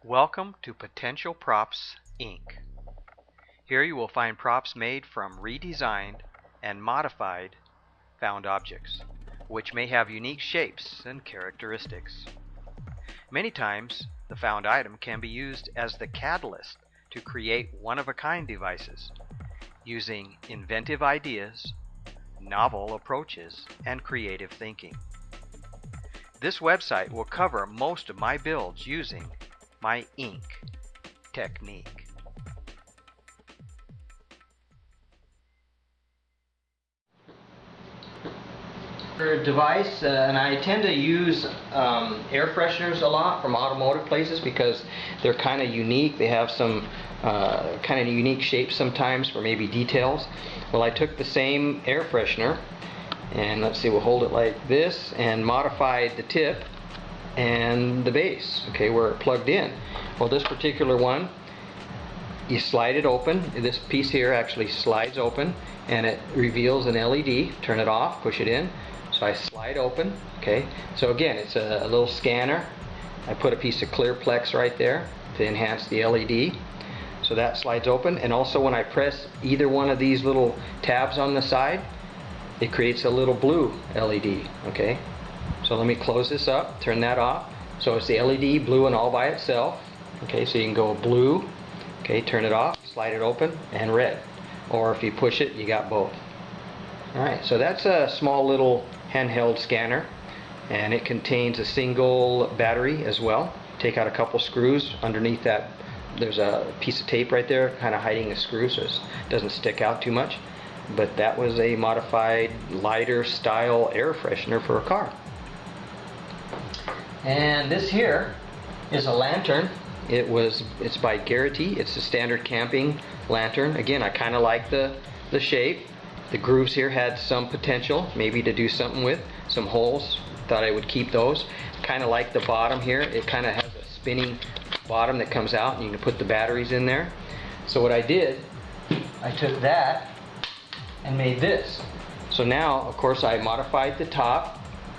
Welcome to Potential Props, Inc. Here you will find props made from redesigned and modified found objects, which may have unique shapes and characteristics. Many times, the found item can be used as the catalyst to create one-of-a-kind devices, using inventive ideas, novel approaches, and creative thinking. This website will cover most of my builds using my ink technique. Device, and I tend to use air fresheners a lot from automotive places because they're kind of unique. They have some kind of unique shapes sometimes for maybe details. Well, I took the same air freshener and let's see, we'll hold it like this and modified the tip and the base, okay, where it plugged in. Well, this particular one, you slide it open. This piece here actually slides open and it reveals an LED. Turn it off, push it in. So I slide open, okay. So again, it's a little scanner. I put a piece of clear plex right there to enhance the LED. So that slides open, and also when I press either one of these little tabs on the side, it creates a little blue LED, okay. So let me close this up, turn that off. So it's the LED blue and all by itself. Okay, so you can go blue, okay, turn it off, slide it open, and red. Or if you push it, you got both. Alright, so that's a small little handheld scanner, and it contains a single battery as well. Take out a couple screws. Underneath that, there's a piece of tape right there, kind of hiding the screw so it doesn't stick out too much. But that was a modified lighter style air freshener for a car. And this here is a lantern. It's by Garrity. It's a standard camping lantern. Again, I kind of like the shape. The grooves here had some potential maybe to do something with. Some holes. Thought I would keep those. Kind of like the bottom here. It kind of has a spinning bottom that comes out and you can put the batteries in there. So what I did, I took that and made this. So now, of course, I modified the top,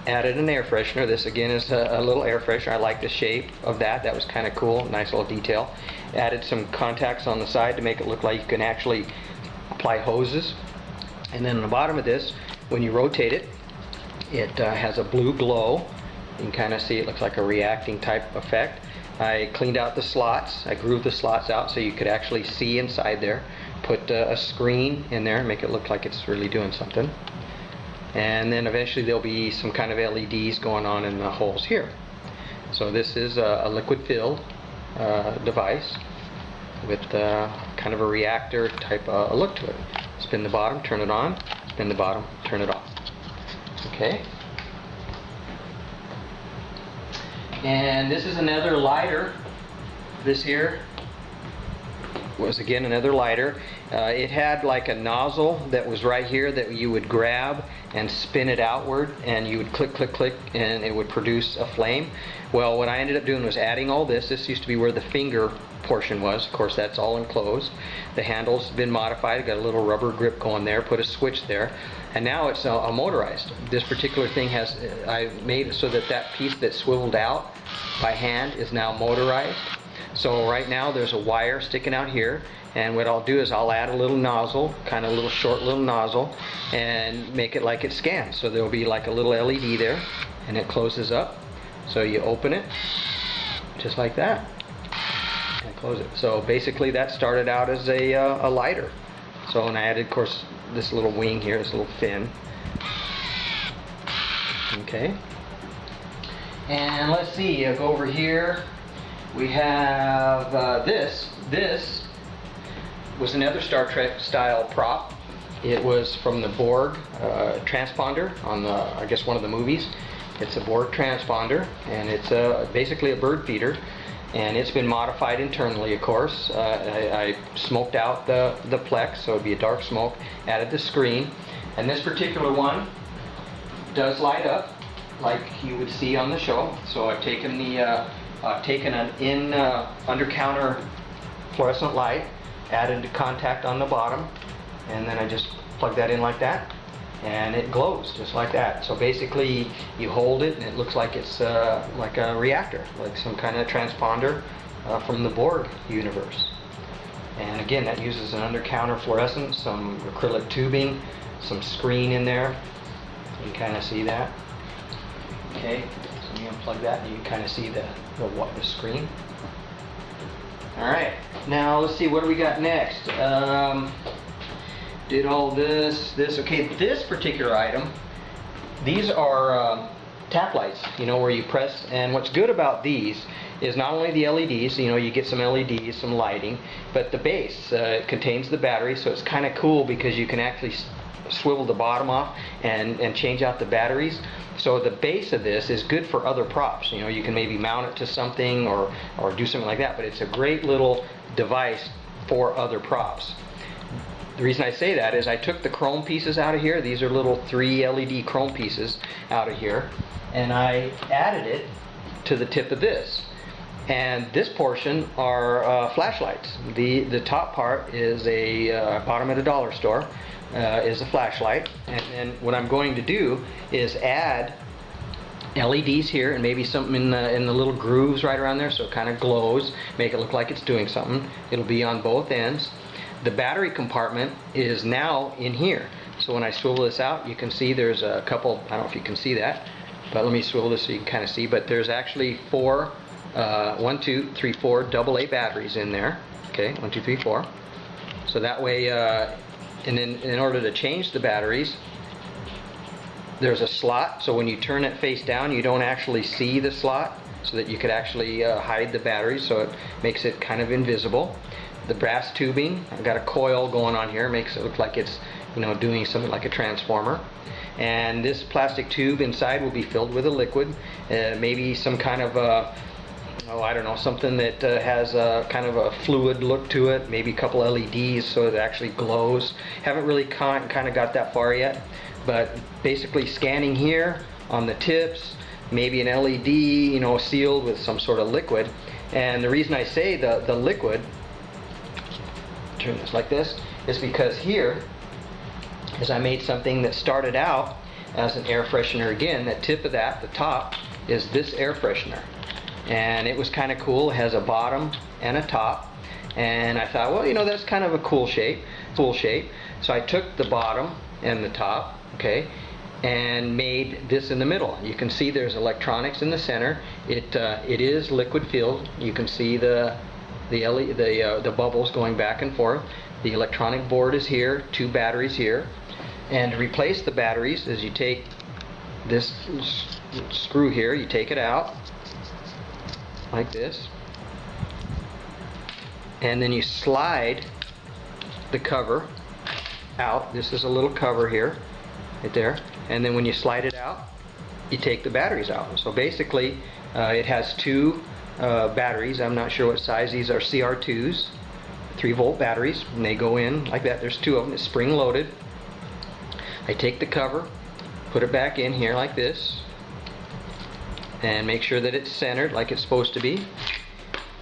added an air freshener. This again is a little air freshener. I like the shape of that. That was kind of cool. Nice little detail. Added some contacts on the side to make it look like you can actually apply hoses. And then on the bottom of this, when you rotate it, it has a blue glow. You can kind of see it looks like a reacting type effect. I cleaned out the slots. I grooved the slots out so you could actually see inside there. Put a screen in there and make it look like it's really doing something. And then eventually there'll be some kind of LEDs going on in the holes here. So this is a liquid filled device with kind of a reactor type look to it. Spin the bottom, turn it on, spin the bottom, turn it off. Okay. And this is another lighter. This here was again another lighter. It had like a nozzle that was right here that you would grab and spin it outward, and you would click, click, click, and it would produce a flame. Well, what I ended up doing was adding all this. This used to be where the finger portion was. Of course, that's all enclosed. The handle's been modified. Got a little rubber grip going there. Put a switch there, and now it's a motorized. This particular thing has, I made it so that that piece that swiveled out by hand is now motorized. So right now there's a wire sticking out here, and what I'll do is I'll add a little nozzle, kind of a little short little nozzle, and make it like it scans. So there'll be like a little LED there, and it closes up. So you open it just like that and close it. So basically that started out as a lighter. So, and I added, of course, this little wing here, this little fin. Okay. And let's see, I'll go over here. We have this. This was another Star Trek style prop. It was from the Borg transponder on the, I guess, one of the movies. It's a Borg transponder, and it's basically a bird feeder, and it's been modified internally, of course. I smoked out the plex, so it'd be a dark smoke, added the screen, and this particular one does light up like you would see on the show. So I've taken an under counter fluorescent light, added the contact on the bottom, and then I just plug that in like that, and it glows just like that. So basically you hold it and it looks like it's like a reactor, like some kind of transponder from the Borg universe. And again, that uses an under-counter fluorescence, some acrylic tubing, some screen in there. You can kind of see that. Okay, so you unplug that and you can kind of see the screen. Alright, now let's see, what do we got next? Did all this. Okay, this particular item, these are tap lights, you know, where you press. And what's good about these is not only the LEDs, you know, you get some LEDs, some lighting, but the base contains the battery, so it's kind of cool because you can actually swivel the bottom off and change out the batteries. So the base of this is good for other props. You know, you can maybe mount it to something or do something like that, but it's a great little device for other props. The reason I say that is I took the chrome pieces out of here. These are little 3 LED chrome pieces out of here, and I added it to the tip of this. And this portion are flashlights. The top part is a bottom at a dollar store is a flashlight, and then what I'm going to do is add LEDs here and maybe something in the little grooves right around there, so it kind of glows, make it look like it's doing something. It'll be on both ends. The battery compartment is now in here, so when I swivel this out, you can see there's a couple, I don't know if you can see that, but let me swivel this so you can kind of see, but there's actually 4 1, 2, 3, 4 AA batteries in there. Okay, 1, 2, 3, 4. So that way, and then in order to change the batteries, there's a slot, so when you turn it face down you don't actually see the slot, so that you could actually hide the batteries, so it makes it kind of invisible. The brass tubing, I've got a coil going on here, makes it look like it's, you know, doing something like a transformer. And this plastic tube inside will be filled with a liquid, maybe some kind of oh, I don't know, something that has a kind of a fluid look to it, maybe a couple LEDs so it actually glows. Haven't really kind of got that far yet, but basically scanning here on the tips, maybe an LED, you know, sealed with some sort of liquid. And the reason I say the liquid, turn this like this, is because here is I made something that started out as an air freshener. Again, that tip of that, the top, is this air freshener. And it was kind of cool. It has a bottom and a top, and I thought, well, you know, that's kind of a cool shape. So I took the bottom and the top, okay, and made this in the middle. You can see there's electronics in the center. It is liquid filled. You can see the bubbles going back and forth. The electronic board is here, 2 batteries here, and to replace the batteries is you take this screw here, you take it out like this, and then you slide the cover out. This is a little cover here, right there, and then when you slide it out, you take the batteries out. So basically it has 2 batteries. I'm not sure what size these are. CR2s, 3-volt batteries, and they go in like that. There's 2 of them. It's spring loaded. I take the cover, put it back in here like this, and make sure that it's centered like it's supposed to be.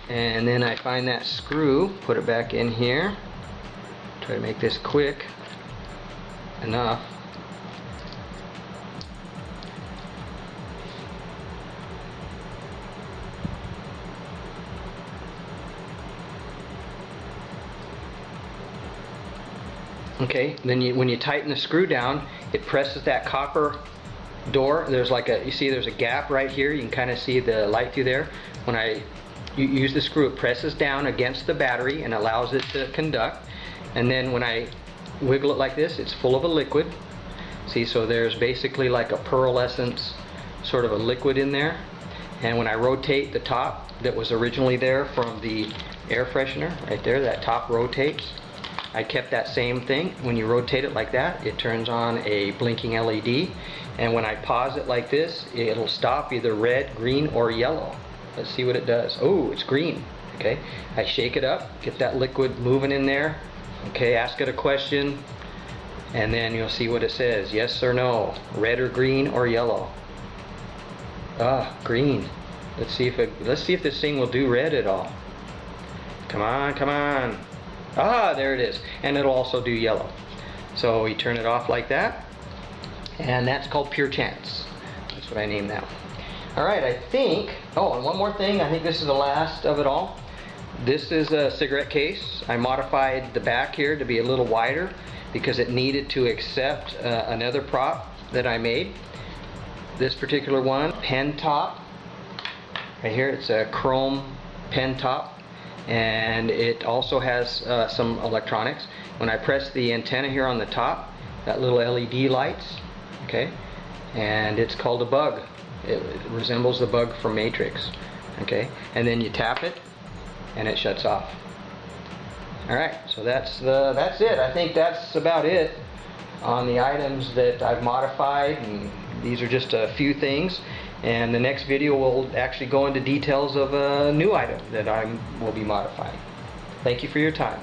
And then I find that screw, put it back in here. Try to make this quick enough. Okay, then when you tighten the screw down, it presses that copper door. There's like you see there's a gap right here. You can kind of see the light through there. When you use the screw, it presses down against the battery and allows it to conduct. And then when I wiggle it like this, it's full of a liquid. See, so there's basically like a pearlescence sort of a liquid in there. And when I rotate the top that was originally there from the air freshener, right there, that top rotates. I kept that same thing. When you rotate it like that, it turns on a blinking LED. And when I pause it like this, it'll stop either red, green, or yellow. Let's see what it does. Oh, it's green. Okay, I shake it up, get that liquid moving in there. Okay, ask it a question, and then you'll see what it says. Yes or no, red or green or yellow. Ah, green. Let's see if this thing will do red at all. Come on, come on. Ah, there it is. And it'll also do yellow. So you turn it off like that, and that's called Pure Chance. That's what I named that. All right, I think, oh, and one more thing, I think this is the last of it all. This is a cigarette case. I modified the back here to be a little wider because it needed to accept another prop that I made. This particular one, pen top. Right here, it's a chrome pen top, and it also has some electronics. When I press the antenna here on the top, got little LED lights, okay, and it's called a bug. It resembles the bug from Matrix, okay, and then you tap it and it shuts off. Alright, so that's it. I think that's about it on the items that I've modified, and these are just a few things, and the next video will actually go into details of a new item that I will be modifying. Thank you for your time.